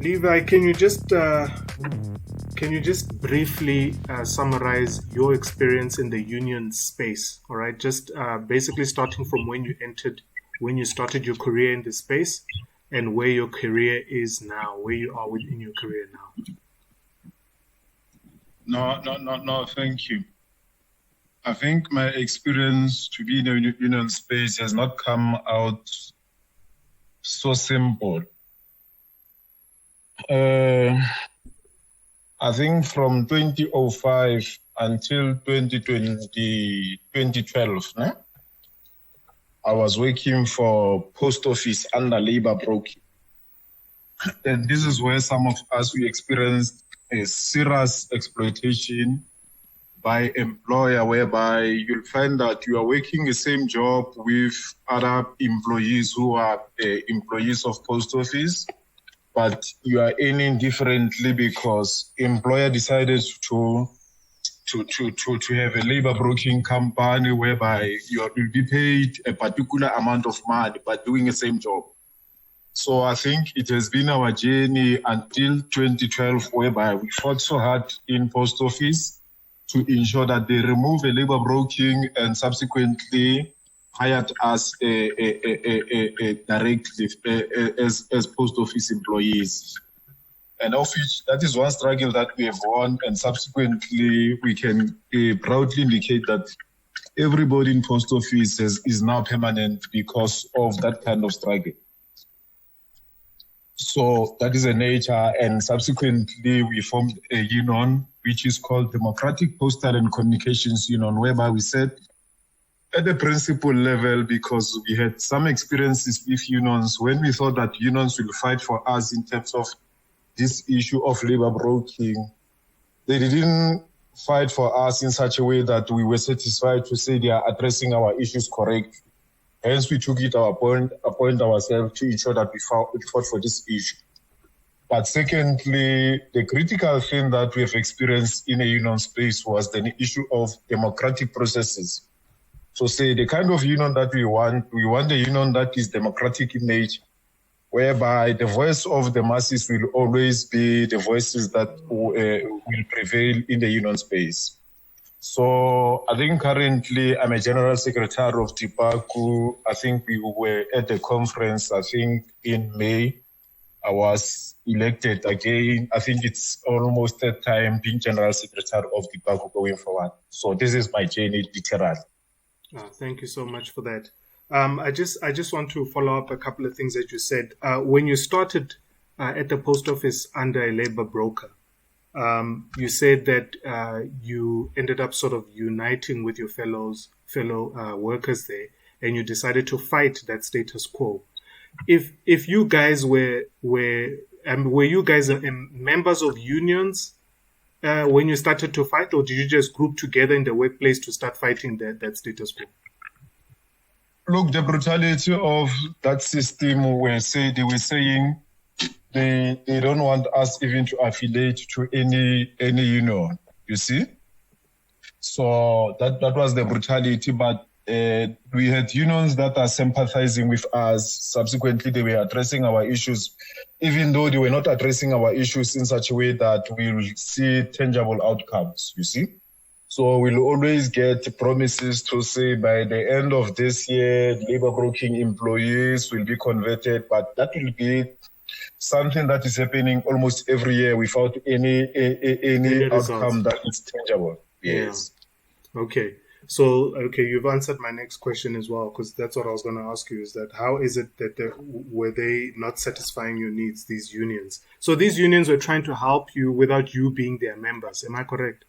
Levi, can you just briefly summarize your experience in the union space? All right, just basically starting from when you started your career in the space, and where your career is now, where you are within your career now. No. Thank you. I think my experience to be in the union space has not come out so simple. I think from 2005 until 2012, I was working for post office under labor broking. And this is where some of us, we experienced a serious exploitation by employer, whereby you'll find that you are working the same job with other employees who are employees of post office, but you are earning differently because employer decided to have a labor broking company whereby you will be paid a particular amount of money but doing the same job. So I think it has been our journey until 2012, whereby we fought so hard in post office to ensure that they remove a labor broking and subsequently hired us directly as post office employees. And of which that is one struggle that we have won, and subsequently we can proudly indicate that everybody in post office is now permanent because of that kind of struggle. So that is a nature, and subsequently we formed a union which is called Democratic Postal and Communications Union, whereby we said at the principal level, because we had some experiences with unions, when we thought that unions will fight for us in terms of this issue of labor broking, they didn't fight for us in such a way that we were satisfied to say they are addressing our issues correctly. Hence, we took it appoint ourselves to ensure that we fought for this issue. But secondly, the critical thing that we have experienced in a union space was the issue of democratic processes. So say the kind of union that we want a union that is democratic in nature, whereby the voice of the masses will always be the voices that will prevail in the union space. So I think currently I'm a general secretary of TIPACU. I think we were at the conference, I think in May. I was elected again. I think it's almost that time being general secretary of TIPACU going forward. So this is my journey, literally. Thank you so much for that. I just want to follow up a couple of things that you said. When you started at the post office under a labor broker, you said that you ended up sort of uniting with your fellow workers there, and you decided to fight that status quo. If you guys were you guys members of unions when you started to fight, or did you just group together in the workplace to start fighting that status quo? Look, the brutality of that system, they were saying they don't want us even to affiliate to any union, you see? So that was the brutality, but we had unions that are sympathizing with us. Subsequently, they were addressing our issues, even though they were not addressing our issues in such a way that we will see tangible outcomes, you see? So we'll always get promises to say by the end of this year, labor broking employees will be converted, but that will be something that is happening almost every year without any outcome that is tangible. Yes. Yeah. Okay. So, you've answered my next question as well, because that's what I was going to ask you, is that how is it that were they not satisfying your needs, these unions? So these unions were trying to help you without you being their members. Am I correct?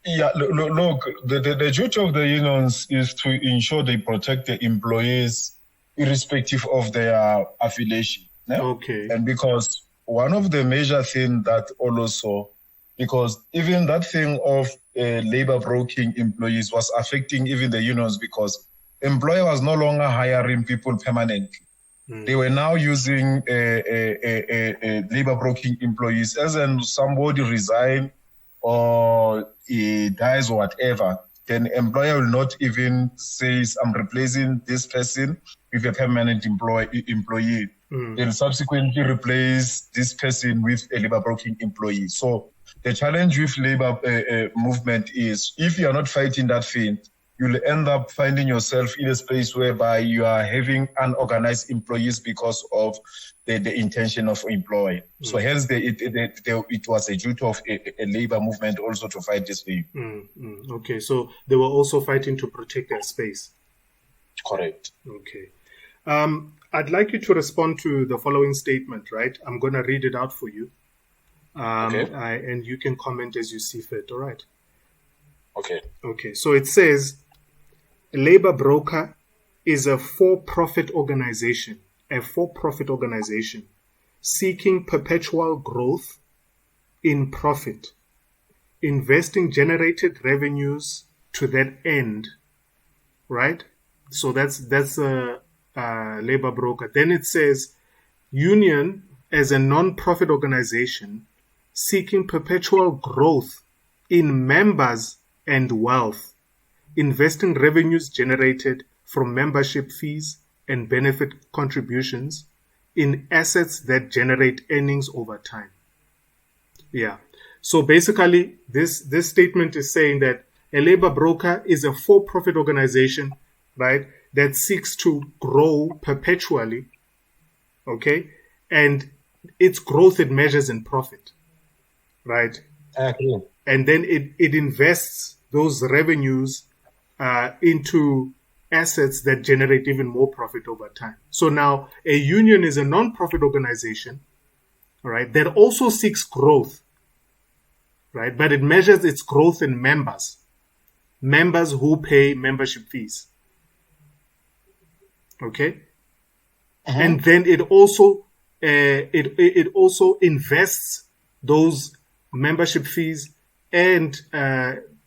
Yeah, look, the duty of the unions is to ensure they protect the employees irrespective of their affiliation. Yeah? Okay. And because one of the major things that also, because even that thing of labor broking employees was affecting even the unions, because employer was no longer hiring people permanently. They were now using labor broking employees. As in somebody resign or he dies or whatever, then employer will not even say, I'm replacing this person with a permanent employee. Then subsequently replace this person with a labor broking employee. So the challenge with labor movement is, if you are not fighting that thing, you'll end up finding yourself in a space whereby you are having unorganized employees because of the intention of employing. So hence it was a duty of a labor movement also to fight this thing. Okay, so they were also fighting to protect their space. Correct. Okay. I'd like you to respond to the following statement, right? I'm going to read it out for you. Okay. And you can comment as you see fit, all right? Okay. Okay, so it says, a labor broker is a for-profit organization seeking perpetual growth in profit, investing generated revenues to that end, right? So that's a labor broker. Then it says, union as a non-profit organization seeking perpetual growth in members and wealth, investing revenues generated from membership fees and benefit contributions in assets that generate earnings over time. Yeah. So basically, this statement is saying that a labor broker is a for-profit organization, right, that seeks to grow perpetually, okay, and its growth it measures in profit, right? I agree. And then it invests those revenues into assets that generate even more profit over time. So now a union is a non-profit organization, right, that also seeks growth, right, but it measures its growth in members who pay membership fees. Okay, and then it also invests those membership fees and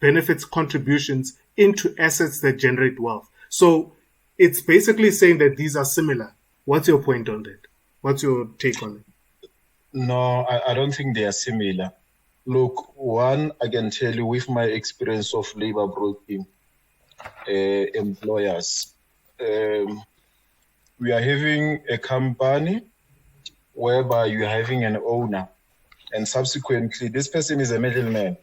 benefits contributions into assets that generate wealth. So it's basically saying that these are similar. What's your point on that? What's your take on it? No, I don't think they are similar. Look, one, I can tell you with my experience of labor broking employers, we are having a company whereby you are having an owner, and subsequently this person is a middleman.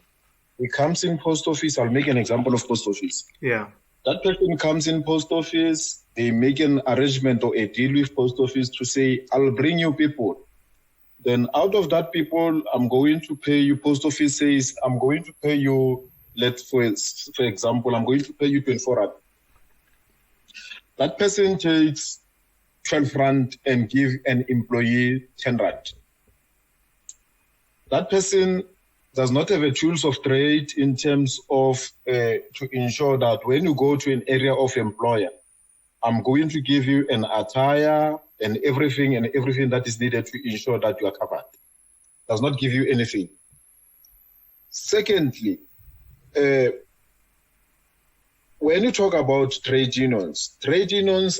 He comes in post office. I'll make an example of post office. Yeah. That person comes in post office. They make an arrangement or a deal with post office to say, I'll bring you people. Then out of that people, I'm going to pay you. Post office says, I'm going to pay you, for example, I'm going to pay you 24 rand. That person takes 12 rand and give an employee 10 rand. That person does not have a tools of trade in terms of to ensure that when you go to an area of employer, I'm going to give you an attire and everything that is needed to ensure that you are covered. Does not give you anything. Secondly, when you talk about trade unions,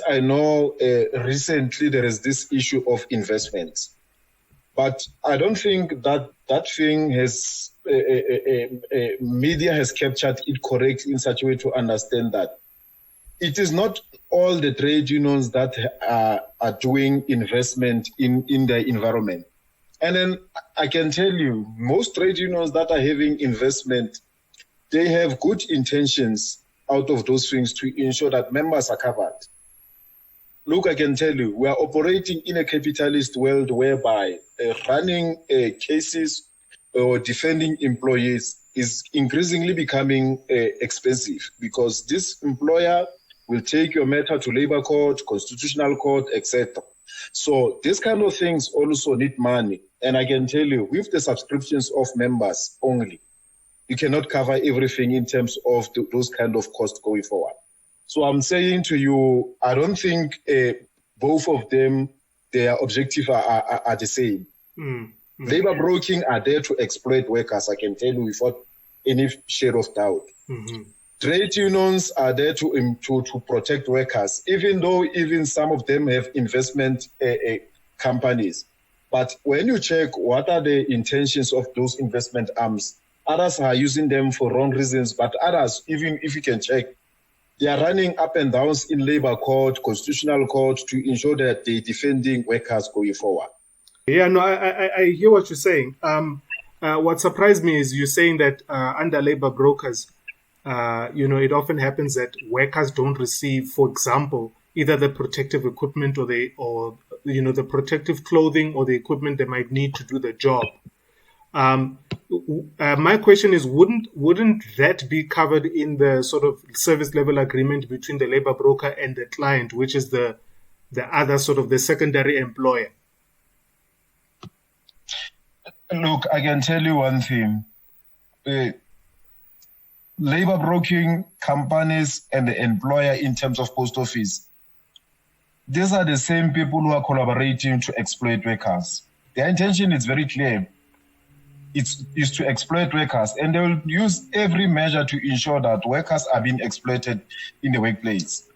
I know recently there is this issue of investments. But I don't think that thing has, media has captured it correctly in such a way to understand that it is not all the trade unions that are doing investment in the environment. And then I can tell you, most trade unions that are having investment, they have good intentions out of those things to ensure that members are covered. Look, I can tell you, we are operating in a capitalist world whereby running cases or defending employees is increasingly becoming expensive, because this employer will take your matter to labor court, constitutional court, etc. So these kind of things also need money. And I can tell you, with the subscriptions of members only, you cannot cover everything in terms of those kind of costs going forward. So I'm saying to you, I don't think both of them, their objective are the same. Labor broking are there to exploit workers, I can tell you without any shade of doubt. Trade unions are there to protect workers, even though even some of them have investment companies. But when you check what are the intentions of those investment arms, Others are using them for wrong reasons, but others, even if you can check, they are running up and downs in labor court, constitutional court to ensure that they're defending workers going forward. Yeah, no, I hear what you're saying. What surprised me is you're saying that under labor brokers, it often happens that workers don't receive, for example, either the protective equipment or the protective clothing or the equipment they might need to do the job. My question is, wouldn't that be covered in the sort of service level agreement between the labor broker and the client, which is the other sort of the secondary employer? Look, I can tell you one thing. Labor broking companies and the employer in terms of post office, these are the same people who are collaborating to exploit workers. Their intention is very clear. Is to exploit workers, and they will use every measure to ensure that workers are being exploited in the workplace.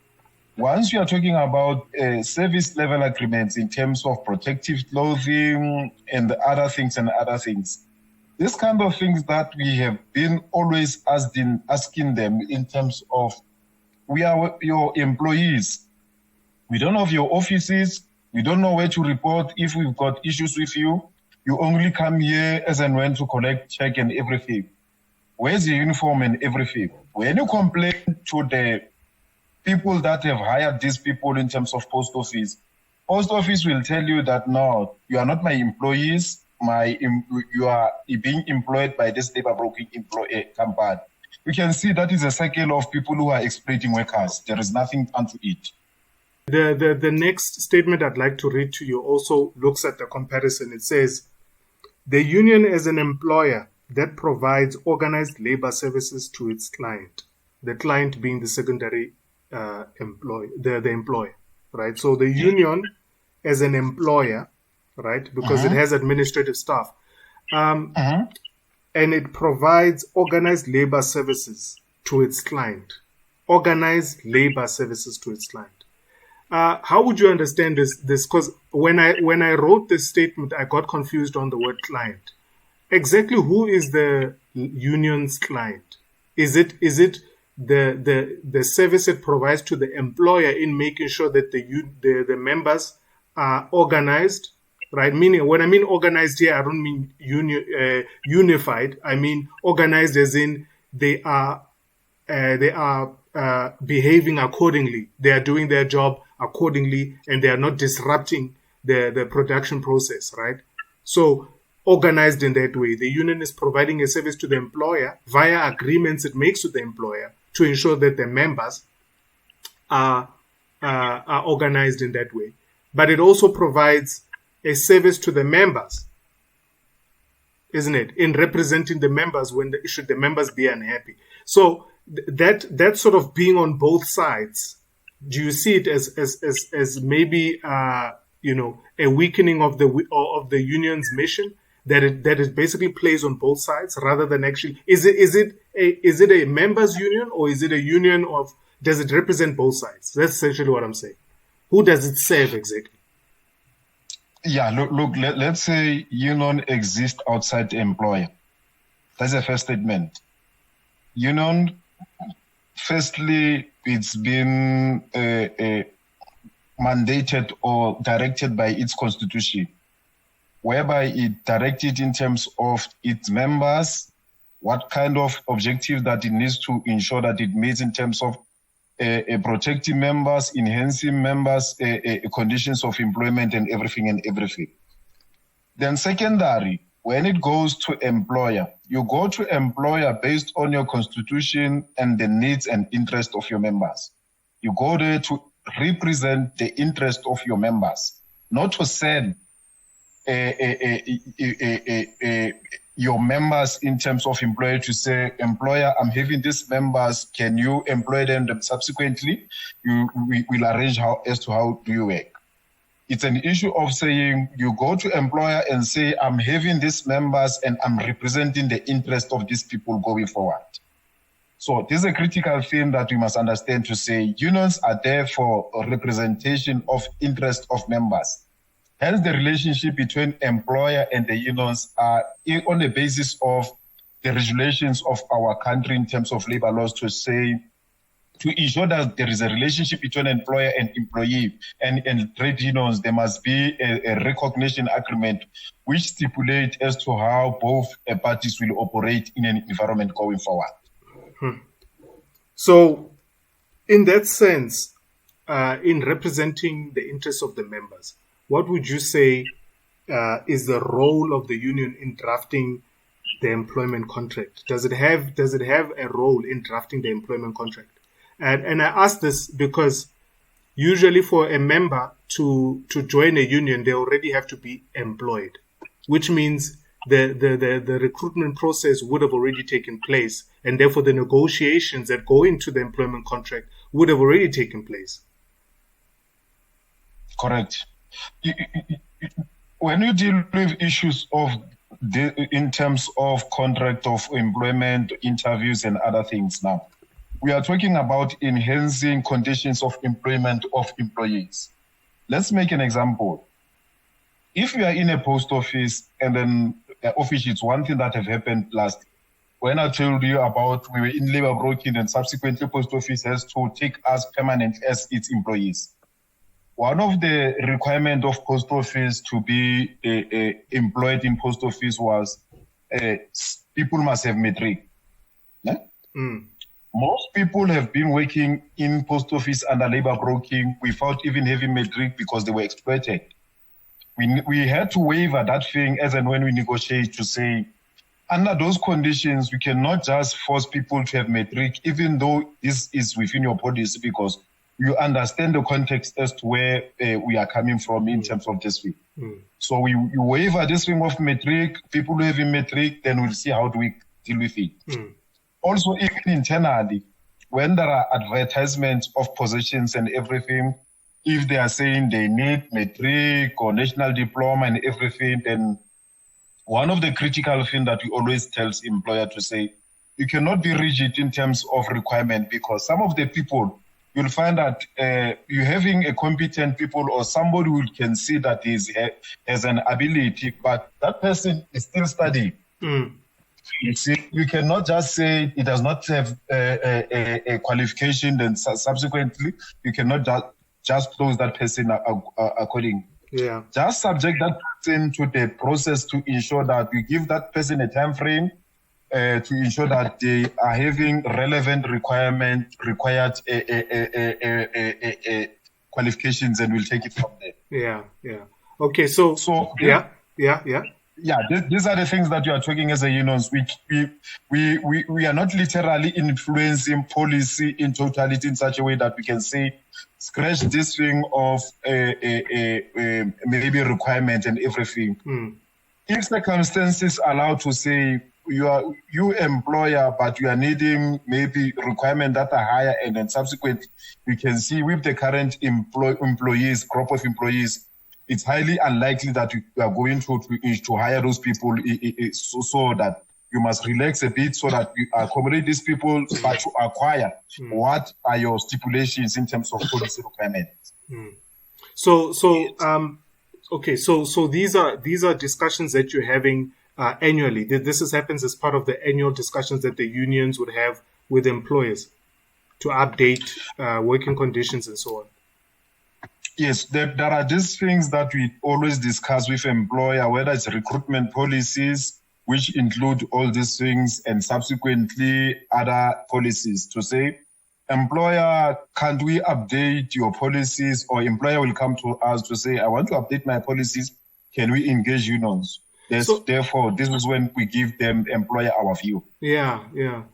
Once you are talking about service level agreements in terms of protective clothing and other things, this kind of things that we have been always asking them in terms of, we are your employees. We don't have your offices. We don't know where to report if we've got issues with you. You only come here as and when to collect check and everything. Where's your uniform and everything? When you complain to the people that have hired these people in terms of post office will tell you that, no, you are not my employees. You are being employed by this labor broking company. We can see that is a cycle of people who are exploiting workers. There is nothing unto it. The next statement I'd like to read to you also looks at the comparison. It says, the union as an employer that provides organized labor services to its client, the client being the secondary the employer, right? So the union as an employer, right, because it has administrative staff, and it provides organized labor services to its client. Organized labor services to its client. How would you understand this? Because when I wrote this statement, I got confused on the word client. Exactly who is the union's client? Is it the service it provides to the employer in making sure that the members are organized, right? Meaning, when I mean organized here, I don't mean unified. I mean organized as in they are behaving accordingly. They are doing their job accordingly, and they are not disrupting the production process, right? So organized in that way, the union is providing a service to the employer via agreements it makes with the employer to ensure that the members are organized in that way. But it also provides a service to the members, isn't it? In representing the members should the members be unhappy. So that sort of being on both sides, do you see it as maybe a weakening of the union's mission, that it basically plays on both sides rather than actually is it a members union, or is it a union of, does it represent both sides? That's essentially what I'm saying. Who does it serve exactly? Yeah, look. Let's say union exists outside the employer. That's the first statement. Union, firstly, it's been mandated or directed by its constitution, whereby it directed in terms of its members, what kind of objective that it needs to ensure that it meets in terms of protecting members, enhancing members, conditions of employment and everything. Then secondary, when it goes to employer, you go to employer based on your constitution and the needs and interest of your members. You go there to represent the interest of your members, not to send your members in terms of employer to say, employer, I'm having these members, can you employ them subsequently? We will arrange as to how do you work. It's an issue of saying you go to employer and say, I'm having these members and I'm representing the interest of these people going forward. So this is a critical thing that we must understand, to say unions are there for a representation of interest of members. Hence, the relationship between employer and the unions are on the basis of the regulations of our country in terms of labor laws to ensure that there is a relationship between employer and employee and trade unions. There must be a recognition agreement which stipulates as to how both parties will operate in an environment going forward. So, in that sense, in representing the interests of the members, what would you say is the role of the union in drafting the employment contract? Does it have a role in drafting the employment contract? And I ask this because usually for a member to join a union, they already have to be employed, which means the recruitment process would have already taken place, and therefore the negotiations that go into the employment contract would have already taken place. Correct. When you deal with issues in terms of contract of employment, interviews, and other things now, we are talking about enhancing conditions of employment of employees. Let's make an example. If you are in a post office and then office, it's one thing that have happened last. When I told you about we were in labor broking and subsequently post office has to take us permanent as its employees. One of the requirements of post office to be employed in post office was people must have matric. Yeah? Most people have been working in post office under labor broking without even having matric because they were exploited. We had to waiver that thing as and when we negotiate to say, under those conditions, we cannot just force people to have matric, even though this is within your policy, because you understand the context as to where we are coming from in terms of this thing. So we waiver this thing of matric, people who have a matric, then we'll see how do we deal with it. Also, even internally, when there are advertisements of positions and everything, if they are saying they need matric or national diploma and everything, then one of the critical things that we always tell employer to say, you cannot be rigid in terms of requirement, because some of the people, you'll find that you're having a competent people or somebody who can see that he has an ability, but that person is still studying. You see, you cannot just say it does not have a qualification, then subsequently you cannot just close that person according. Yeah. Just subject that person to the process to ensure that we give that person a time frame to ensure that they are having relevant required qualifications, and we'll take it from there. Yeah. Okay, so yeah. Yeah, these are the things that you are talking as a unions. We are not literally influencing policy in totality in such a way that we can say, scratch this thing of maybe requirement and everything. If circumstances allow to say you employer, but you are needing maybe requirement that are higher, and then subsequently you can see with the current employees, crop of employees, it's highly unlikely that you are going to hire those people, so that you must relax a bit so that you accommodate these people, but to acquire what are your stipulations in terms of policy requirements. So these are discussions that you're having annually. This happens as part of the annual discussions that the unions would have with employers to update working conditions and so on. Yes, there are these things that we always discuss with employer, whether it's recruitment policies, which include all these things, and subsequently other policies to say, employer, can't we update your policies? Or employer will come to us to say, I want to update my policies. Can we engage unions? Therefore, this is when we give them employer our view. Yeah.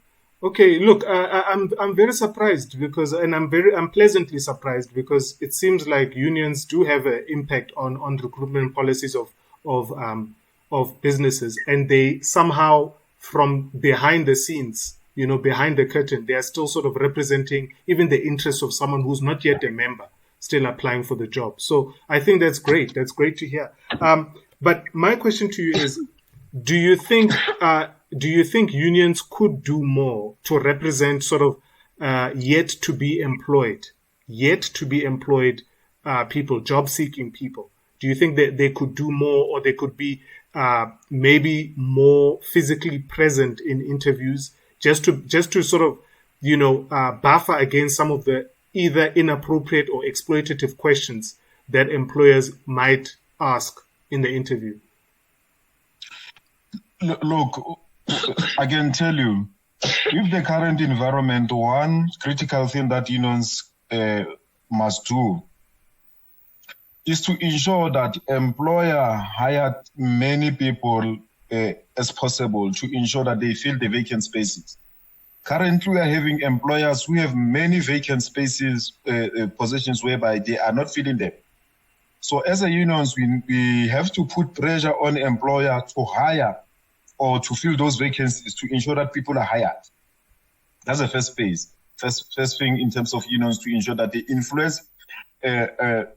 Okay, look, I'm very surprised because I'm pleasantly surprised because it seems like unions do have an impact on recruitment policies of businesses, and they somehow, from behind the scenes, behind the curtain, they are still sort of representing even the interests of someone who's not yet a member, still applying for the job. So I think that's great. That's great to hear. But my question to you is, do you think unions could do more to represent sort of yet to be employed people, job seeking people? Do you think that they could do more, or they could be maybe more physically present in interviews, just to sort of, buffer against some of the either inappropriate or exploitative questions that employers might ask in the interview? Look, I can tell you, with the current environment, one critical thing that unions must do is to ensure that employer hire many people as possible to ensure that they fill the vacant spaces. Currently, we are having employers who have many vacant spaces, positions whereby they are not filling them. So as a unions, we have to put pressure on employer to hire or to fill those vacancies to ensure that people are hired. That's the first phase. First thing in terms of unions, to ensure that they influence the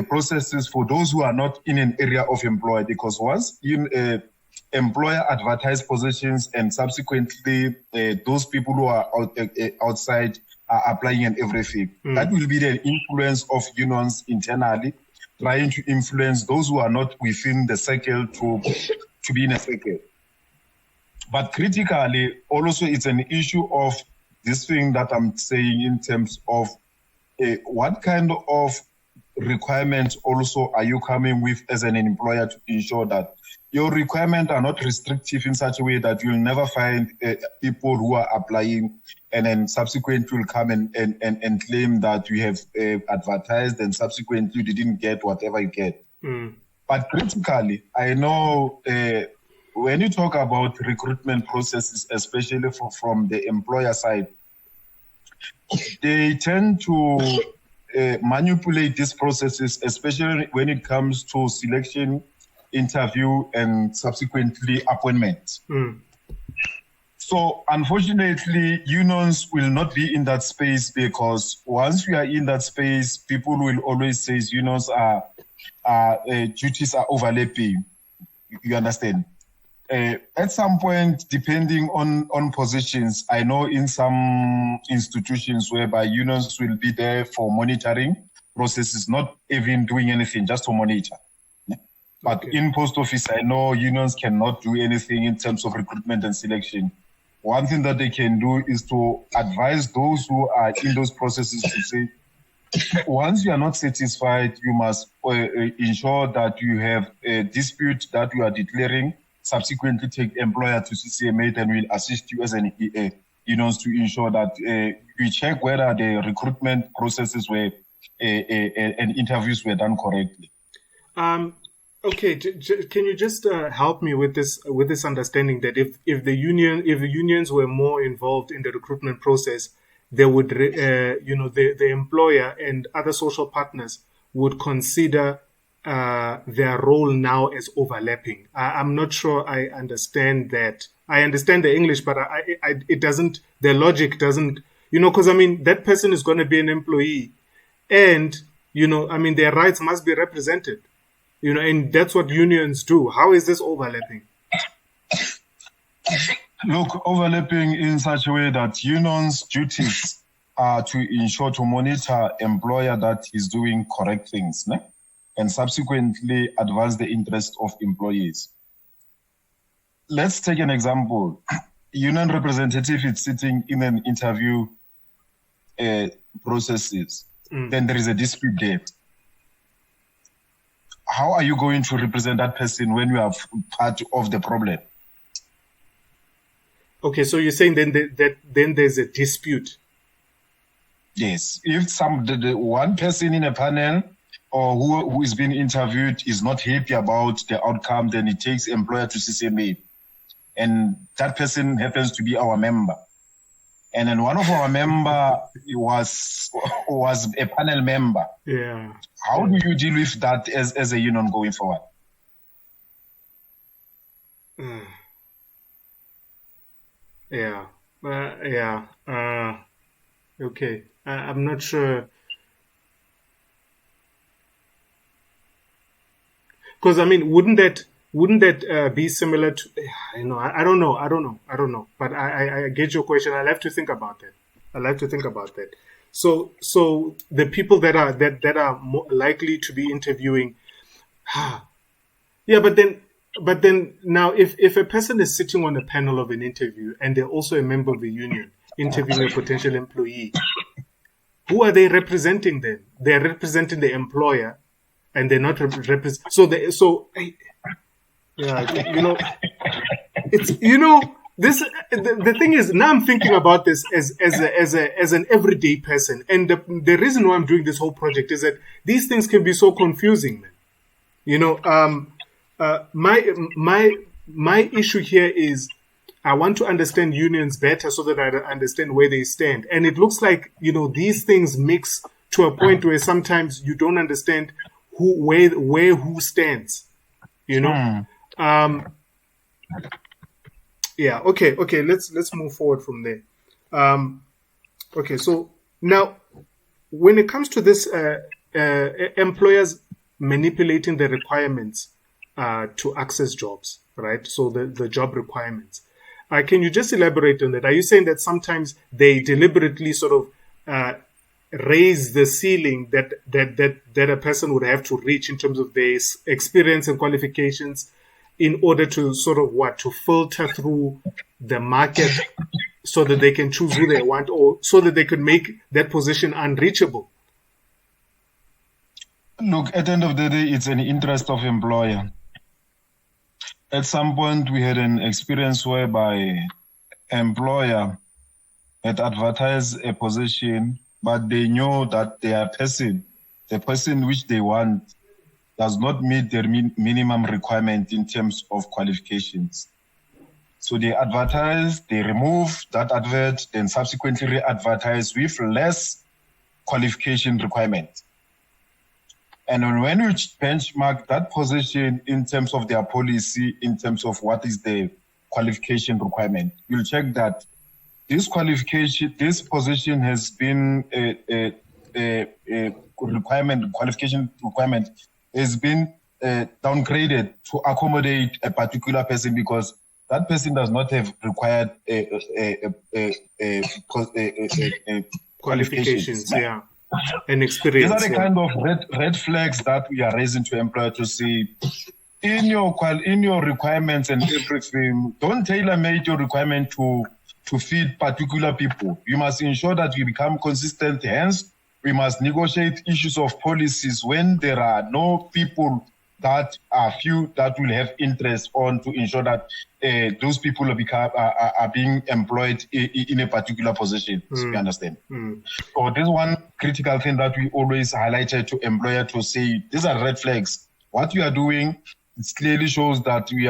processes for those who are not in an area of employ. Because once employer advertise positions and subsequently those people who are outside are applying and everything, that will be the influence of unions internally, trying to influence those who are not within the circle to be in a circle. But critically, also it's an issue of this thing that I'm saying in terms of what kind of requirements also are you coming with as an employer to ensure that your requirements are not restrictive in such a way that you'll never find people who are applying and then subsequently will come and claim that you have advertised and subsequently you didn't get whatever you get. But critically, I know when you talk about recruitment processes, especially from the employer side, they tend to manipulate these processes, especially when it comes to selection, interview, and subsequently appointment. So unfortunately, unions will not be in that space, because once we are in that space, people will always say unions duties are overlapping. You understand? At some point, depending on positions, I know in some institutions whereby unions will be there for monitoring processes, not even doing anything, just to monitor. But in post office, I know unions cannot do anything in terms of recruitment and selection. One thing that they can do is to advise those who are in those processes to say, once you are not satisfied, you must ensure that you have a dispute that you are declaring. Subsequently, take employer to CCMA, and will assist you as an unions to ensure that we check whether the recruitment processes were and interviews were done correctly. Okay, can you just help me with this understanding that if the unions were more involved in the recruitment process, they would the employer and other social partners would consider their role now as overlapping. I'm not sure I understand that. I understand the English, but it doesn't. The logic doesn't. Because that person is going to be an employee, and their rights must be represented. And that's what unions do. How is this overlapping? Look, overlapping in such a way that unions' duties are to ensure, to monitor employer that is doing correct things, ne? And subsequently advance the interest of employees. Let's take an example. Union representative is sitting in an interview processes. Then there is a dispute there. How are you going to represent that person when you are part of the problem? Okay, so you're saying then there's a dispute. Yes, if the one person in a panel or who is being interviewed is not happy about the outcome, then it takes employer to CCMA, and that person happens to be our member. And then one of our member was a panel member. Yeah. How do you deal with that as a union going forward? Yeah. Okay. I'm not sure. Because wouldn't that be similar to? I don't know. But I get your question. I'll have to think about that. So the people that are more likely to be interviewing, Yeah, but then now, if a person is sitting on a panel of an interview and they're also a member of the union interviewing a potential employee, who are they representing then? They're representing the employer, and they're not represent. Yeah, it's this. The thing is, now I'm thinking about this as an everyday person, and the reason why I'm doing this whole project is that these things can be so confusing, man. My issue here is I want to understand unions better so that I understand where they stand. And it looks like, these things mix to a point where sometimes you don't understand who stands, Yeah. Okay. Let's move forward from there. Okay. So now, when it comes to this, employers manipulating the requirements to access jobs, right? So the job requirements. Can you just elaborate on that? Are you saying that sometimes they deliberately sort of raise the ceiling that a person would have to reach in terms of their experience and qualifications in order to sort of to filter through the market so that they can choose who they want, or so that they could make that position unreachable? Look, at the end of the day, it's an interest of employer. At some point, we had an experience whereby employer had advertised a position, but they knew that the person which they want, does not meet their minimum requirement in terms of qualifications. So they advertise, they remove that advert, then subsequently re-advertise with less qualification requirement. And when we benchmark that position in terms of their policy, in terms of what is the qualification requirement, you'll check that this position has been a qualification requirement has been downgraded to accommodate a particular person because that person does not have required qualifications, yeah, and experience. These are the kind of red flags that we are raising to employer to see in your requirements and everything. Don't tailor-make your requirement to feed particular people. You must ensure that you become consistent. Hence, we must negotiate issues of policies when there are no people that are few that will have interest on to ensure that those people are being employed in a particular position. You understand? So this one critical thing that we always highlighted to employer to say, these are red flags. What you are doing, it clearly shows that you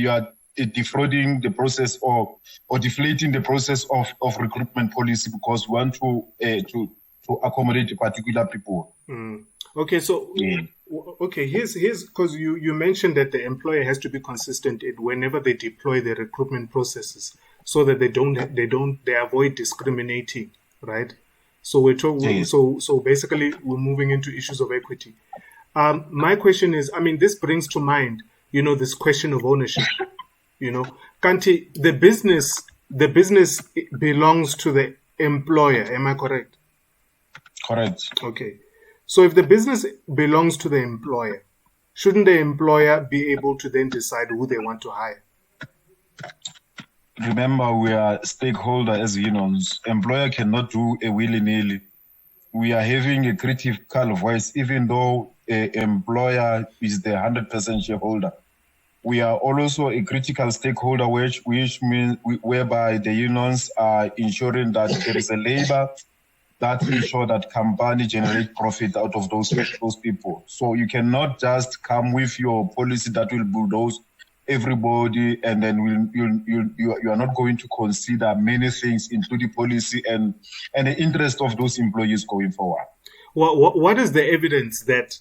are defrauding the process or deflating the process of recruitment policy because we want to accommodate particular people. Okay, so here's because you mentioned that the employer has to be consistent whenever they deploy their recruitment processes, so that they avoid discriminating, right? So we're talking. So basically, we're moving into issues of equity. My question is, this brings to mind, this question of ownership. Kanti, the business belongs to the employer. Am I correct? Correct. Okay. So if the business belongs to the employer, shouldn't the employer be able to then decide who they want to hire? Remember, we are stakeholder as unions. Employer cannot do a willy-nilly. We are having a critical voice, even though an employer is the 100% shareholder. We are also a critical stakeholder, which means whereby the unions are ensuring that there is a labor that ensure that company generate profit out of those people. So you cannot just come with your policy that will bulldoze everybody, and then you are not going to consider many things, including policy and the interest of those employees going forward. What is the evidence that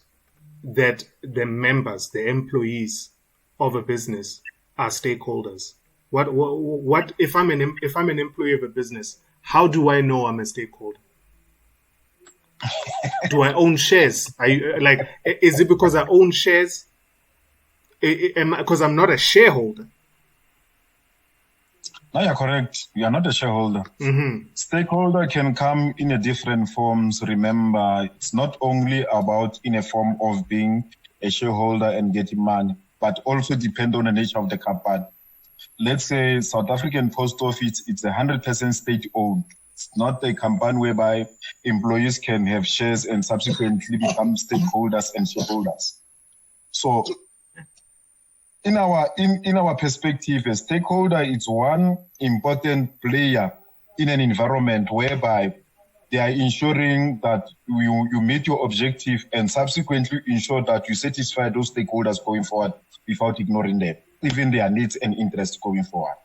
the members, the employees of a business are stakeholders? What if I'm an employee of a business? How do I know I'm a stakeholder? Do I own shares? Is it because I own shares? Because I'm not a shareholder? No, you're correct. You are not a shareholder. Mm-hmm. Stakeholder can come in a different forms. Remember, it's not only about in a form of being a shareholder and getting money. but also depend on the nature of the company. Let's say South African Post Office, it's 100% state-owned. It's not a company whereby employees can have shares and subsequently become stakeholders and shareholders. So in our perspective, a stakeholder is one important player in an environment whereby they are ensuring that you meet your objective and subsequently ensure that you satisfy those stakeholders going forward without ignoring them, even their needs and interests going forward.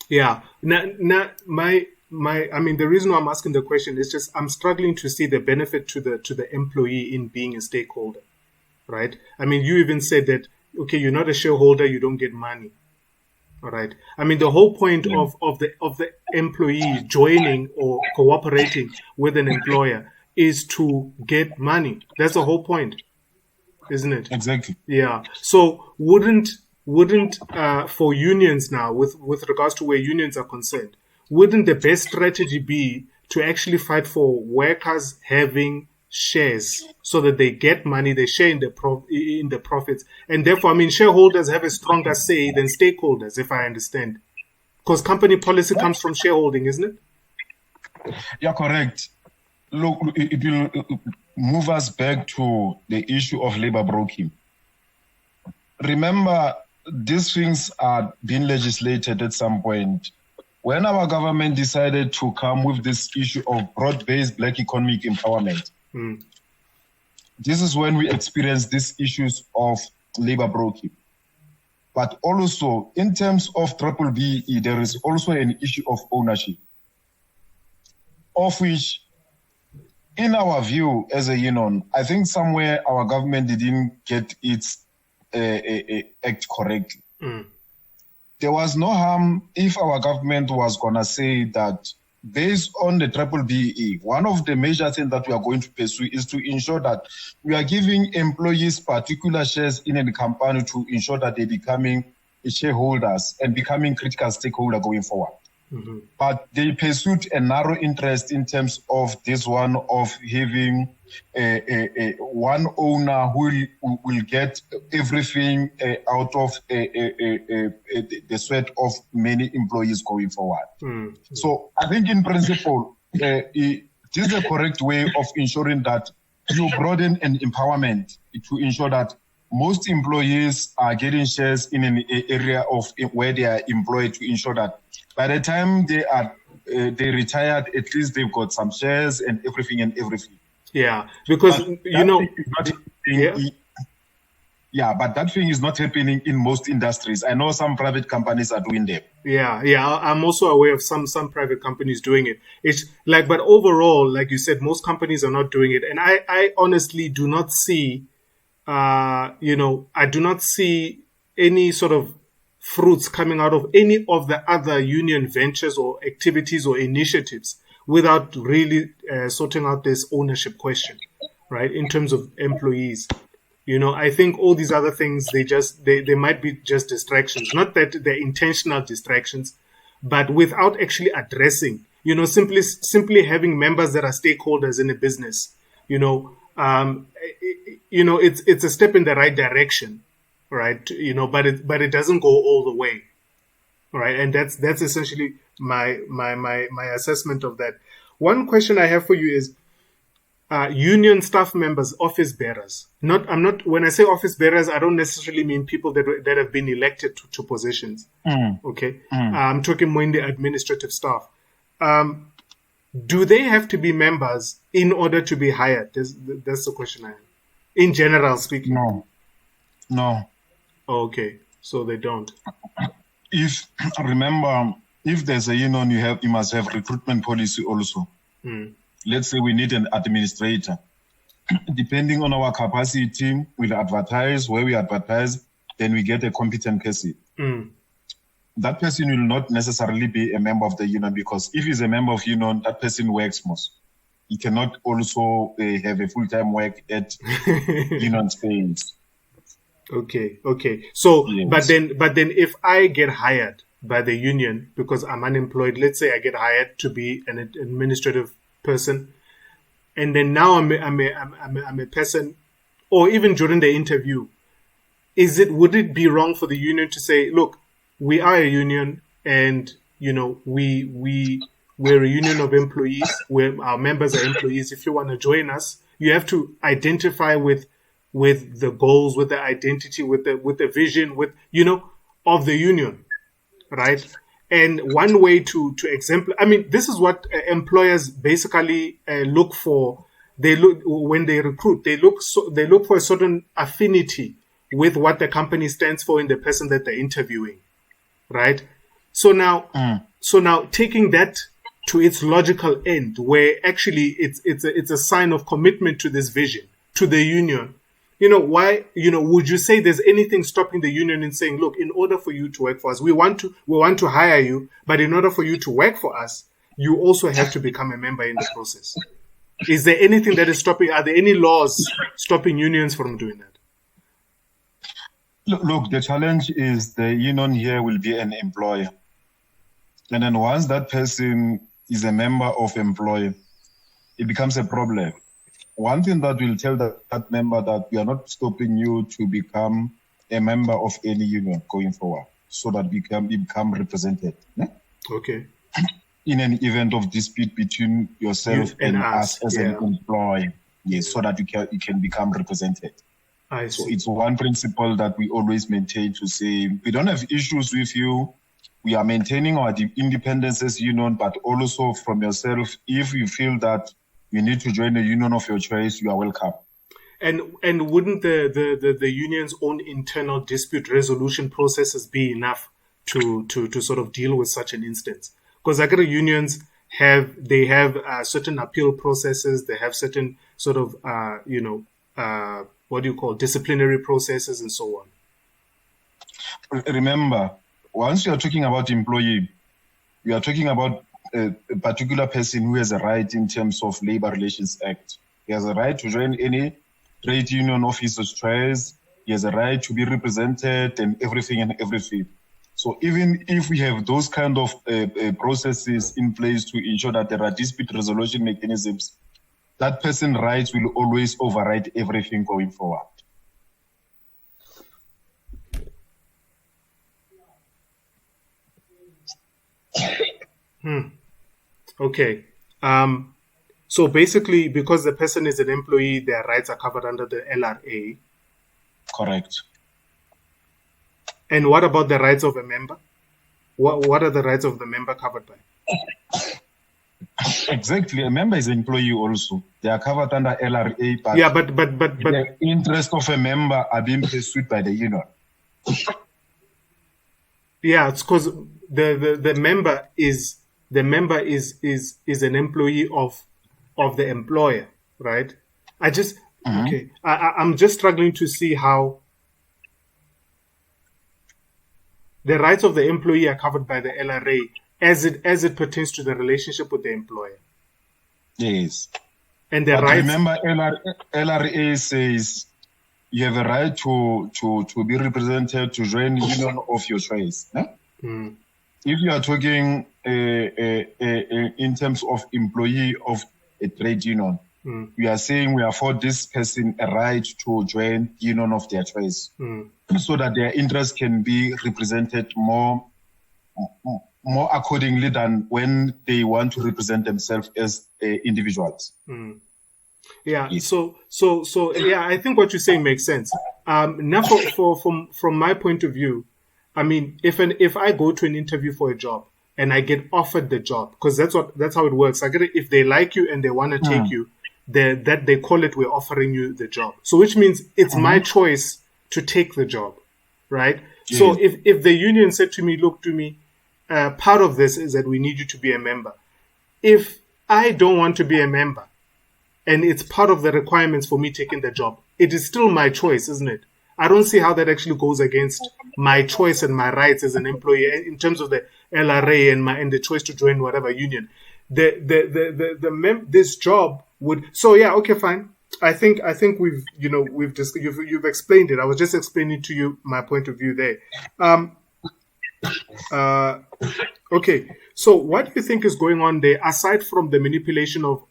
Yeah. Now, I mean, the reason why I'm asking the question is just I'm struggling to see the benefit to the employee in being a stakeholder, right? I mean, you even said that, okay, you're not a shareholder, you don't get money. All right. I mean, the whole point of the employee joining or cooperating with an employer is to get money. That's the whole point, isn't it? Exactly. Yeah. So wouldn't for unions now, with regards to where unions are concerned, wouldn't the best strategy be to actually fight for workers having shares so that they get money, they share in the profits, and therefore, I mean, shareholders have a stronger say than stakeholders, if I understand, because company policy comes from shareholding, isn't it? Yeah, correct. Look, it will move us back to the issue of labor broking. Remember, these things are being legislated at some point. When our government decided to come with this issue of broad-based Black economic empowerment, this is when we experienced these issues of labor broking. But also, in terms of BBBE, there is also an issue of ownership, of which, in our view as a union, I think somewhere our government didn't get its act correctly. There was no harm if our government was going to say that based on the BBBE, one of the major things that we are going to pursue is to ensure that we are giving employees particular shares in a company to ensure that they're becoming shareholders and becoming critical stakeholder going forward. But they pursued a narrow interest in terms of this one of having one owner who will get everything out of the sweat of many employees going forward. So I think in principle, this is a correct way of ensuring that you broaden an empowerment to ensure that most employees are getting shares in an area of where they are employed to ensure that by the time they retired, at least they've got some shares and everything. Yeah, because but that thing is not happening in most industries. I know some private companies are doing that. Yeah, I'm also aware of some private companies doing it. It's like, but overall, like you said, most companies are not doing it, and I honestly do not see, I do not see any sort of fruits coming out of any of the other union ventures or activities or initiatives without really sorting out this ownership question, right? In terms of employees, I think all these other things, they might be just distractions, not that they're intentional distractions, but without actually addressing, simply having members that are stakeholders in a business, it's a step in the right direction, right? But it doesn't go all the way, right? And that's essentially my assessment of that. One question I have for you is union staff members, office bearers. When I say office bearers, I don't necessarily mean people that have been elected to positions. Okay, I'm talking more in the administrative staff. Do they have to be members in order to be hired? That's the question I have. In general speaking. No. Okay, so they don't. If there's a union, you must have recruitment policy also. Let's say we need an administrator. Depending on our capacity, we'll advertise. Where we advertise, then we get a competent person. That person will not necessarily be a member of the union, because if he's a member of union, that person works most. He cannot also have a full-time work at union space. Okay. So, yes. but then if I get hired by the union because I'm unemployed, let's say I get hired to be an administrative person, and then now I'm a person, or even during the interview, would it be wrong for the union to say, look, we are a union, and we're a union of employees, where our members are employees. If you want to join us, you have to identify with the goals, with the identity, with the vision, of the union, right? And one way to exemplify, this is what employers basically look for. When they recruit, they look for a certain affinity with what the company stands for in the person that they're interviewing, right? So now taking that to its logical end, where actually it's a sign of commitment to this vision, to the union. Would you say there's anything stopping the union in saying, look, in order for you to work for us, we want to hire you, but in order for you to work for us, you also have to become a member in the process? Is there anything that is stopping? Are there any laws stopping unions from doing that? Look, the challenge is the union here will be an employer. And then once that person is a member of employer, it becomes a problem. One thing that will tell that member that we are not stopping you to become a member of any union going forward, so that we become represented. Okay. In an event of dispute between yourself and us as an employee, yes, so that you can become represented. I see. So it's one principle that we always maintain, to say we don't have issues with you. We are maintaining our independence as union, but also from yourself, if you feel that you need to join a union of your choice, you are welcome. And wouldn't the union's own internal dispute resolution processes be enough to sort of deal with such an instance? Because agri unions have certain appeal processes. They have certain sort of disciplinary processes and so on. Remember, once you are talking about employee, you are talking about a particular person who has a right in terms of Labor Relations Act. He has a right to join any trade union of his choice. He has a right to be represented and everything. So even if we have those kind of processes in place to ensure that there are dispute resolution mechanisms, that person's rights will always override everything going forward. Okay. So basically, because the person is an employee, their rights are covered under the LRA. Correct. And what about the rights of a member? What are the rights of the member covered by? Exactly. A member is an employee also. They are covered under LRA, but the interest of a member are being pursued by the union. Yeah, it's because the member is an employee of the employer, right? Okay. I'm just struggling to see how the rights of the employee are covered by the LRA as it pertains to the relationship with the employer. Yes. And the rights. Remember, LRA says you have a right to be represented, to join union of your choice. If you are talking in terms of employee of a trade union, we are saying we afford this person a right to join union of their choice, so that their interests can be represented more accordingly than when they want to represent themselves as individuals. Yeah. Yes. So yeah, I think what you're saying makes sense. Now, from my point of view, if I go to an interview for a job and I get offered the job, because that's how it works. If they like you and they want to take you, that they call it, we're offering you the job. So which means it's my choice to take the job, right? Yes. So if the union said to me, look, to me, part of this is that we need you to be a member. If I don't want to be a member, and it's part of the requirements for me taking the job, it is still my choice, isn't it? I don't see how that actually goes against my choice and my rights as an employee in terms of the LRA and the choice to join whatever union. This job would. So yeah, okay, fine. I think you've explained it. I was just explaining to you my point of view there. Okay. So what do you think is going on there, aside from the manipulation of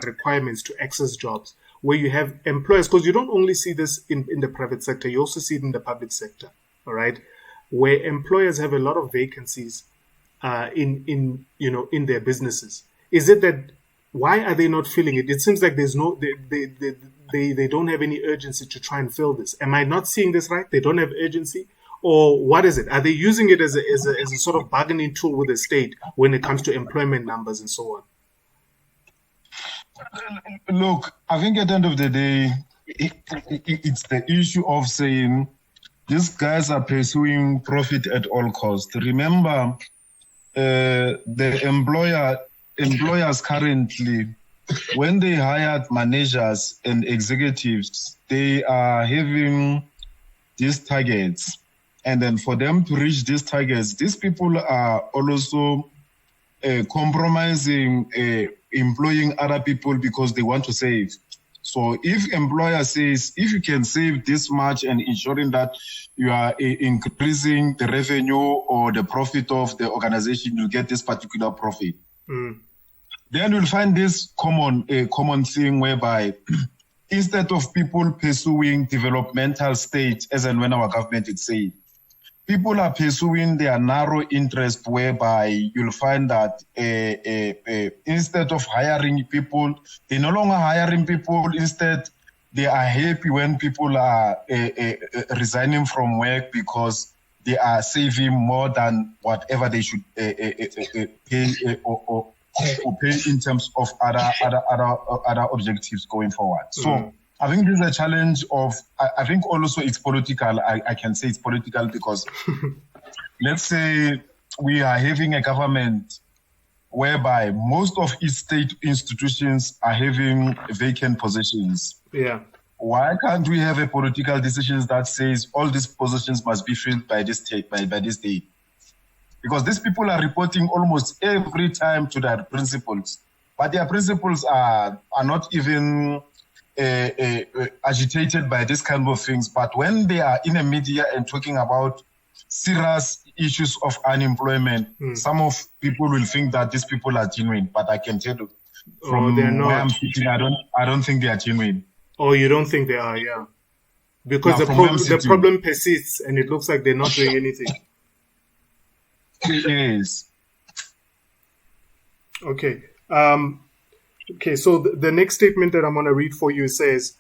requirements to access jobs? where you have employers, because you don't only see this in the private sector, you also see it in the public sector, all right, where employers have a lot of vacancies in their businesses. Is it that, why are they not filling it? It seems like there's no, they don't have any urgency to try and fill this. Am I not seeing this right? They don't have urgency? Or what is it? Are they using it as a sort of bargaining tool with the state when it comes to employment numbers and so on? Look, I think at the end of the day, it's the issue of saying these guys are pursuing profit at all costs. Remember, the employers currently, when they hired managers and executives, they are having these targets. And then for them to reach these targets, these people are also compromising employing other people because they want to save. So if employer says, if you can save this much and ensuring that you are increasing the revenue or the profit of the organization, you get this particular profit. Then you'll find this common thing whereby instead of people pursuing developmental state, as and when our government is saying, people are pursuing their narrow interest, whereby you'll find that instead of hiring people, they're no longer hiring people. Instead, they are happy when people are resigning from work because they are saving more than whatever they should pay or pay in terms of other objectives going forward. So I think this is a challenge of, I think also it's political. I can say it's political because let's say we are having a government whereby most of its state institutions are having vacant positions. Yeah. Why can't we have a political decision that says all these positions must be filled by this date, by this date? Because these people are reporting almost every time to their principals, but their principals are not even agitated by this kind of things. But when they are in the media and talking about serious issues of unemployment, some of people will think that these people are genuine. But I can tell you, from they're not. where I'm sitting, I don't think they are genuine. Oh, you don't think they are? Yeah, because Now, the problem persists, and it looks like they're not doing anything. Yes. Okay. Okay, so the next statement that I'm going to read for you says,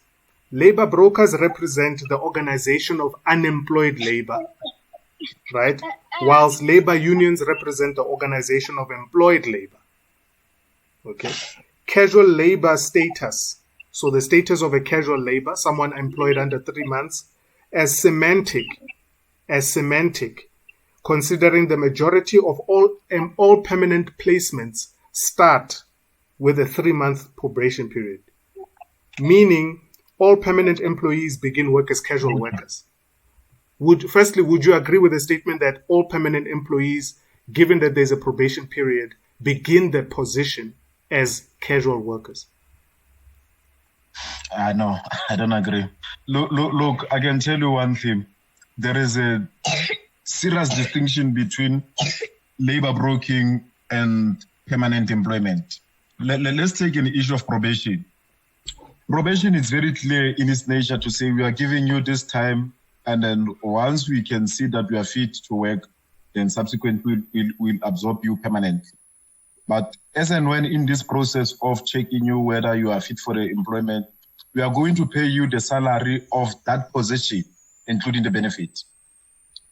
labor brokers represent the organization of unemployed labor, right? Whilst labor unions represent the organization of employed labor. Okay. Casual labor status. So the status of a casual labor, someone employed under 3 months, as semantic, considering the majority of all permanent placements start with a 3-month probation period, meaning all permanent employees begin work as casual workers. Would you agree with the statement that all permanent employees, given that there's a probation period, begin their position as casual workers? No, I don't agree. Look, I can tell you one thing. There is a serious distinction between labor broking and permanent employment. Let's take an issue of probation. Probation is very clear in its nature to say we are giving you this time, and then once we can see that you are fit to work, then subsequently we'll absorb you permanently. But as and when in this process of checking you whether you are fit for the employment, we are going to pay you the salary of that position, including the benefit.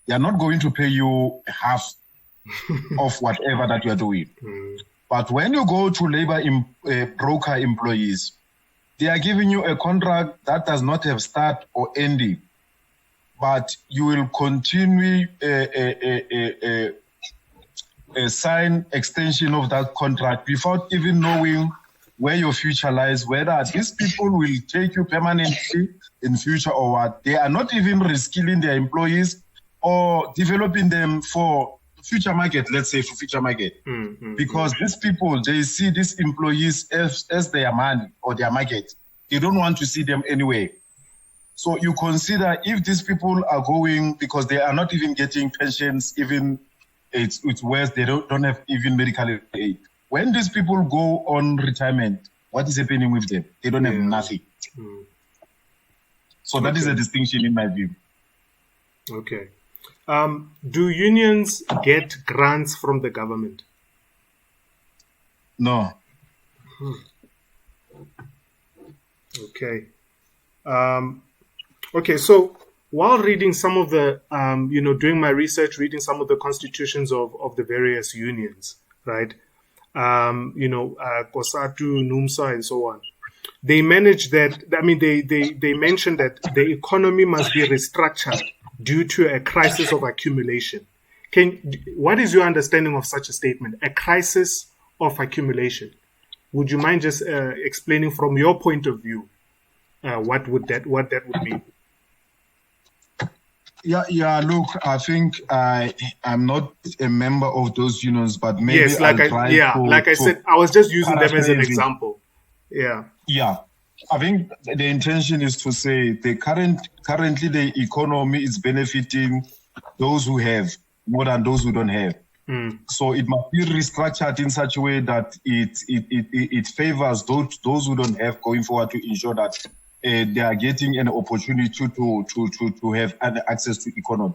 They are not going to pay you half of whatever that you are doing. But when you go to labor broker employees, they are giving you a contract that does not have start or ending, but you will continue sign extension of that contract without even knowing where your future lies, whether these people will take you permanently in future or what. They are not even reskilling their employees or developing them for future market, let's say for future market. Because these people, they see these employees as their money or their market. They don't want to see them anyway. So you consider if these people are going, because they are not even getting pensions, even it's worse, they don't have even medical aid. When these people go on retirement, what is happening with them? They don't have nothing. So that is a distinction in my view. Okay. Do unions get grants from the government? No. Okay. Okay, so while reading some of the, doing my research, reading some of the constitutions of the various unions, right? COSATU, NUMSA, and so on. They manage that, they mention that the economy must be restructured due to a crisis of accumulation. What is your understanding of such a statement? A crisis of accumulation. Would you mind just explaining from your point of view what that would mean? Yeah. Look, I think I'm not a member of those unions, but maybe yes, like I said, I was just using them as an example. Yeah. Yeah. I think the intention is to say currently the economy is benefiting those who have more than those who don't have. So it must be restructured in such a way that it favors those who don't have going forward to ensure that they are getting an opportunity to have access to economy.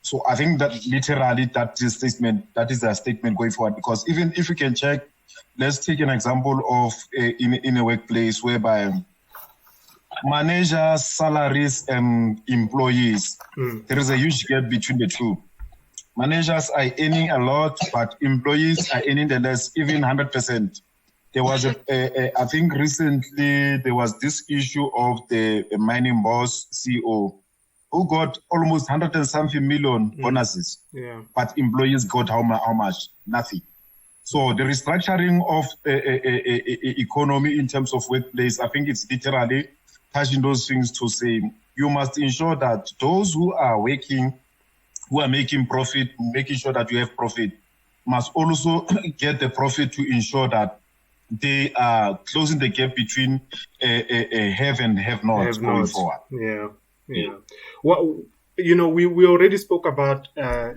So I think that literally that is a statement going forward, because even if you can check, let's take an example of in a workplace whereby managers, salaries, and employees, there is a huge gap between the two. Managers are earning a lot, but employees are earning the less, even 100%. There was I think recently there was this issue of the mining boss CEO who got almost 100 and something million bonuses. Yeah. But employees got how much? Nothing. So the restructuring of economy in terms of workplace, I think it's literally touching those things to say you must ensure that those who are working, who are making profit, making sure that you have profit, must also get the profit to ensure that they are closing the gap between have and have not going forward. Yeah. Well, we already spoke about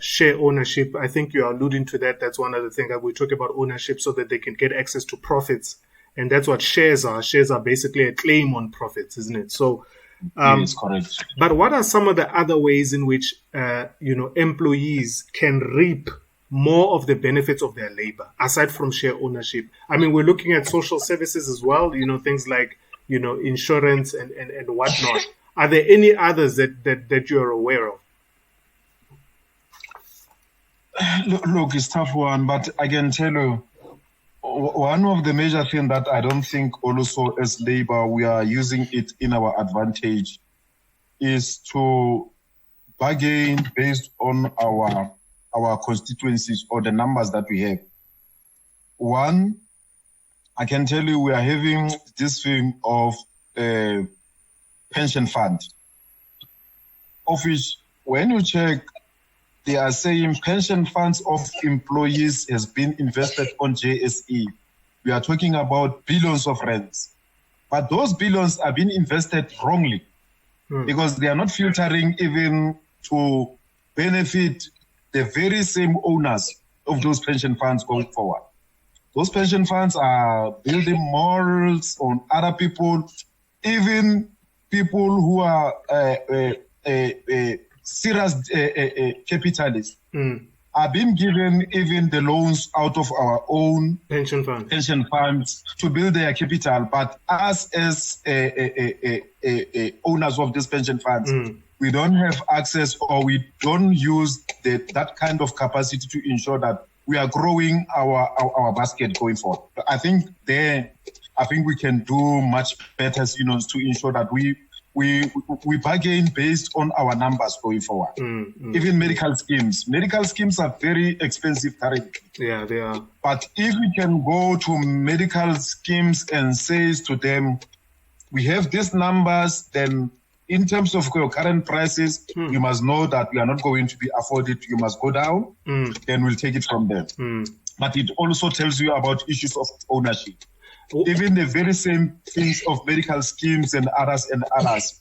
share ownership. I think you are alluding to that. That's one of the things that we talk about, ownership, so that they can get access to profits. And that's what shares are. Shares are basically a claim on profits, isn't it? So, yes, correct. But what are some of the other ways in which employees can reap more of the benefits of their labor aside from share ownership? I mean, we're looking at social services as well. Things like insurance and whatnot. Are there any others that you're aware of? Look, it's a tough one, but I can tell you one of the major things that I don't think also as labor we are using it in our advantage is to bargain based on our constituencies or the numbers that we have. One, I can tell you we are having this thing of pension fund, of which when you check, they are saying pension funds of employees has been invested on JSE. We are talking about billions of rands. But those billions are being invested wrongly because they are not filtering even to benefit the very same owners of those pension funds going forward. Those pension funds are building morals on other people, even people who are serious capitalists are being given even the loans out of our own pension funds to build their capital. But us as owners of these pension funds, we don't have access, or we don't use that kind of capacity to ensure that we are growing our basket going forward. I think we can do much better, to ensure that we bargain based on our numbers going forward. Even medical schemes are very expensive currently. Yeah, they are. But if we can go to medical schemes and say to them, we have these numbers, then in terms of your current prices, you must know that we are not going to be afforded. You must go down, then we'll take it from there. But it also tells you about issues of ownership. Even the very same things of medical schemes and others.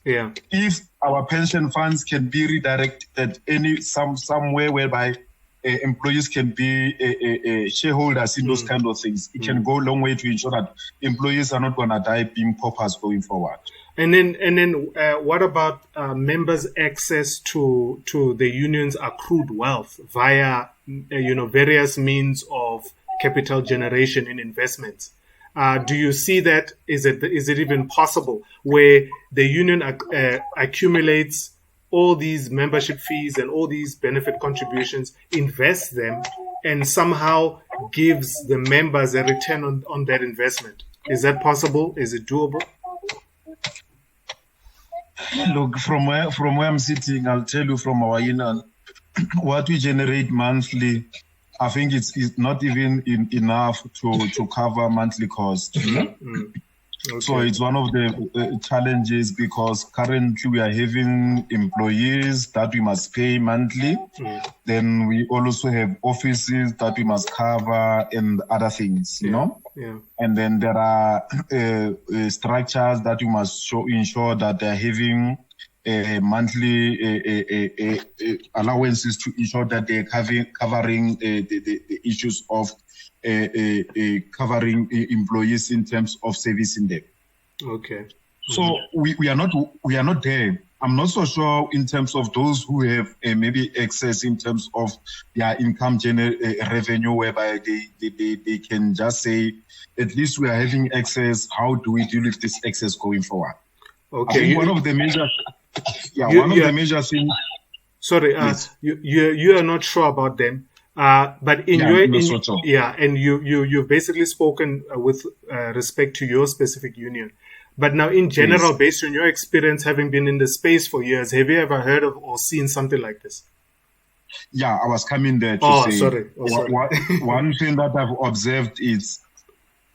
Yeah. If our pension funds can be redirected somewhere whereby employees can be shareholders in those kind of things. It can go a long way to ensure that employees are not going to die being paupers going forward. And then, what about members' access to the union's accrued wealth via various means of capital generation and investments? Do you see that? Is it even possible where the union accumulates all these membership fees and all these benefit contributions, invests them, and somehow gives the members a return on that investment? Is that possible? Is it doable? Look, from where I'm sitting, I'll tell you from our union, what we generate monthly, I think it's not even enough to cover monthly costs. Okay. So it's one of the challenges, because currently we are having employees that we must pay monthly. Then we also have offices that we must cover and other things, you know? Yeah. And then there are structures that you must ensure that they're having monthly allowances to ensure that they're covering the issues of covering employees in terms of servicing them. Okay. So we are not there. I'm not so sure in terms of those who have maybe excess in terms of their income revenue, whereby they can just say, at least we are having excess. How do we deal with this excess going forward? Okay. I think one of the major measures in. Sorry, you are not sure about them. But you've basically spoken with respect to your specific union. But now, in general, based on your experience, having been in the space for years, have you ever heard of or seen something like this? Yeah, I was coming there to say. Sorry. One thing that I've observed is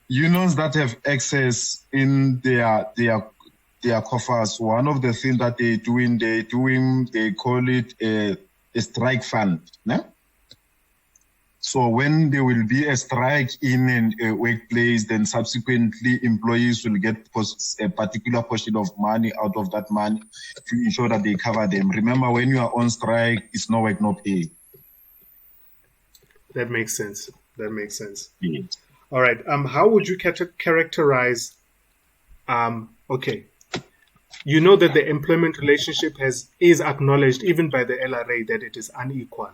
unions that have excess in their coffers. One of the things that they call it a strike fund. No? So when there will be a strike in a workplace, then subsequently employees will get a particular portion of money out of that money to ensure that they cover them. Remember, when you are on strike, it's no work, no pay. That makes sense. Yeah. All right. How would you characterize? Okay. You know that the employment relationship is acknowledged even by the LRA that it is unequal,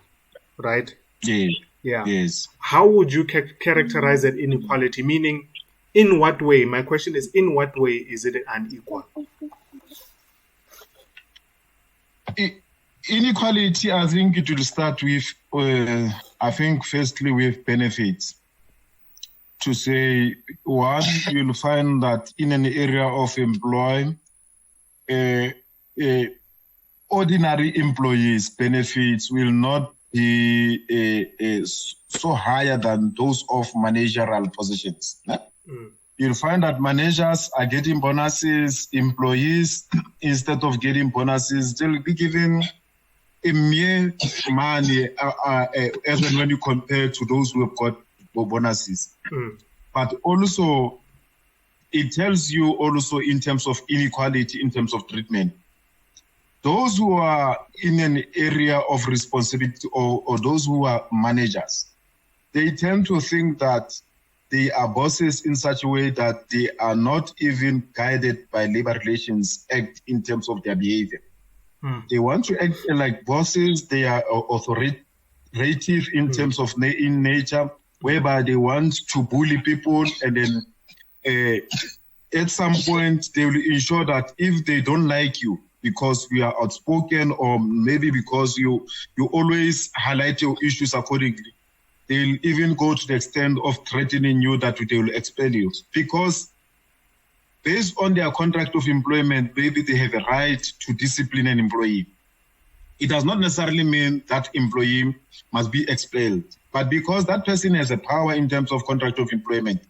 right? Yeah. Yeah. Yes. How would you characterize that inequality? Meaning, in what way? My question is, in what way is it unequal? Inequality, I think it will start with, firstly with benefits. To say, one, you'll find that in an area of employment, ordinary employees' benefits will not be so higher than those of managerial positions. You'll find that managers are getting bonuses, employees, instead of getting bonuses, they'll be given a mere money as when you compare to those who have got bonuses. But also, it tells you also in terms of inequality, in terms of treatment. Those who are in an area of responsibility or those who are managers, they tend to think that they are bosses in such a way that they are not even guided by Labor Relations Act in terms of their behavior. They want to act like bosses. They are authoritative in terms of in nature, whereby they want to bully people, and then at some point they will ensure that if they don't like you because you are outspoken, or maybe because you always highlight your issues accordingly, they'll even go to the extent of threatening you that they will expel you. Because based on their contract of employment, maybe they have a right to discipline an employee. It does not necessarily mean that employee must be expelled. But because that person has a power in terms of contract of employment,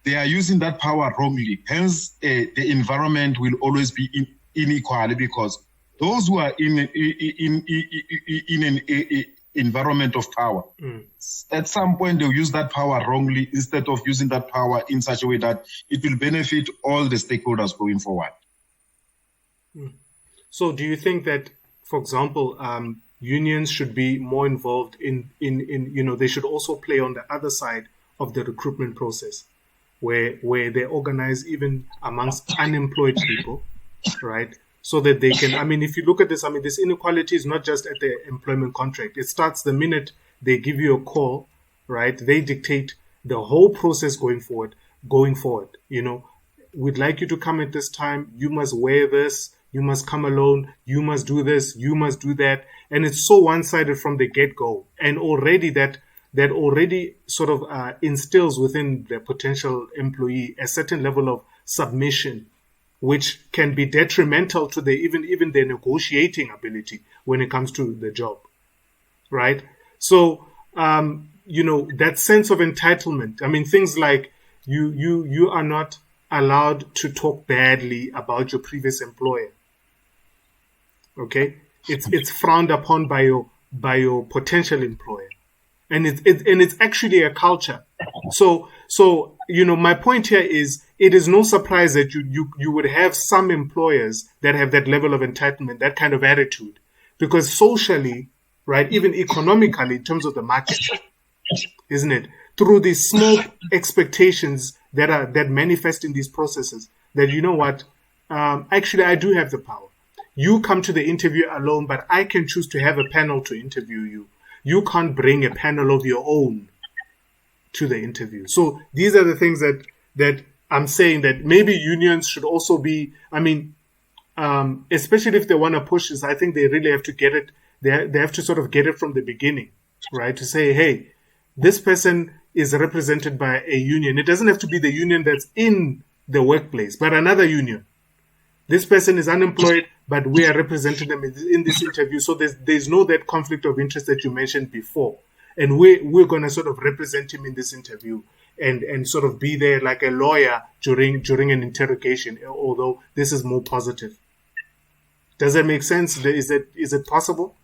they are using that power wrongly. Hence, the environment will always be unequal, because those who are in an environment of power, at some point they'll use that power wrongly instead of using that power in such a way that it will benefit all the stakeholders going forward. So do you think that, for example, unions should be more involved in they should also play on the other side of the recruitment process, where they organize even amongst unemployed people, right? So that they can, if you look at this, this inequality is not just at the employment contract. It starts the minute they give you a call, right? They dictate the whole process going forward. We'd like you to come at this time. You must wear this. You must come alone. You must do this. You must do that. And it's so one-sided from the get-go. And already that already sort of instills within the potential employee a certain level of submission, which can be detrimental to even their negotiating ability when it comes to the job, right? So, that sense of entitlement. Things like you are not allowed to talk badly about your previous employer. Okay, it's frowned upon by your potential employer, and it's actually a culture. So my point here is, it is no surprise that you would have some employers that have that level of entitlement, that kind of attitude, because socially, right, even economically, in terms of the market, isn't it, through these small expectations that manifest in these processes, that actually I do have the power. You come to the interview alone, but I can choose to have a panel to interview you. You can't bring a panel of your own to the interview. So these are the things that I'm saying that maybe unions should also be, especially if they want to push this, I think they really have to get it. They have to sort of get it from the beginning, right? To say, hey, this person is represented by a union. It doesn't have to be the union that's in the workplace, but another union. This person is unemployed, but we are representing them in this interview. So there's no that conflict of interest that you mentioned before. And we're going to sort of represent him in this interview and sort of be there like a lawyer during an interrogation, although this is more positive. Does that make sense? Is it possible?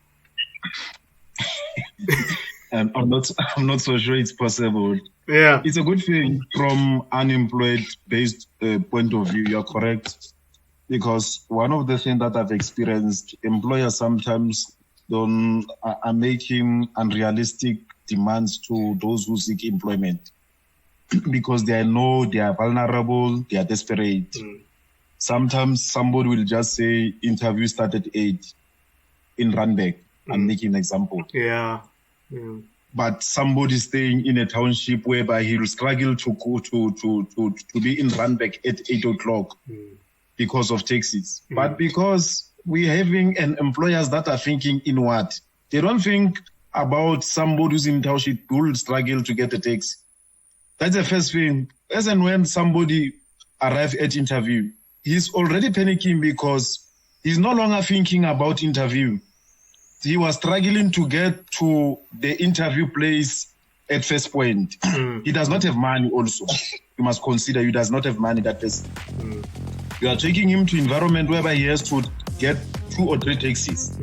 I'm not so sure it's possible. Yeah. It's a good thing from unemployed-based point of view. You're correct. Because one of the things that I've experienced, employers sometimes are making unrealistic demands to those who seek employment because they know they are vulnerable, they are desperate. Sometimes somebody will just say, interview start at 8 in Randburg. I'm making an example. Yeah. But somebody staying in a township whereby he will struggle to go to be in Randburg at 8 o'clock. Because of taxis. But because we're having employers that are thinking inward, they don't think about somebody who's in township who will struggle to get a taxi. That's the first thing. As and when somebody arrives at interview, he's already panicking because he's no longer thinking about interview. He was struggling to get to the interview place at first point. He does not have money also. You must consider he does not have money that person. You are taking him to environment whereby he has to get 2 or 3 taxis.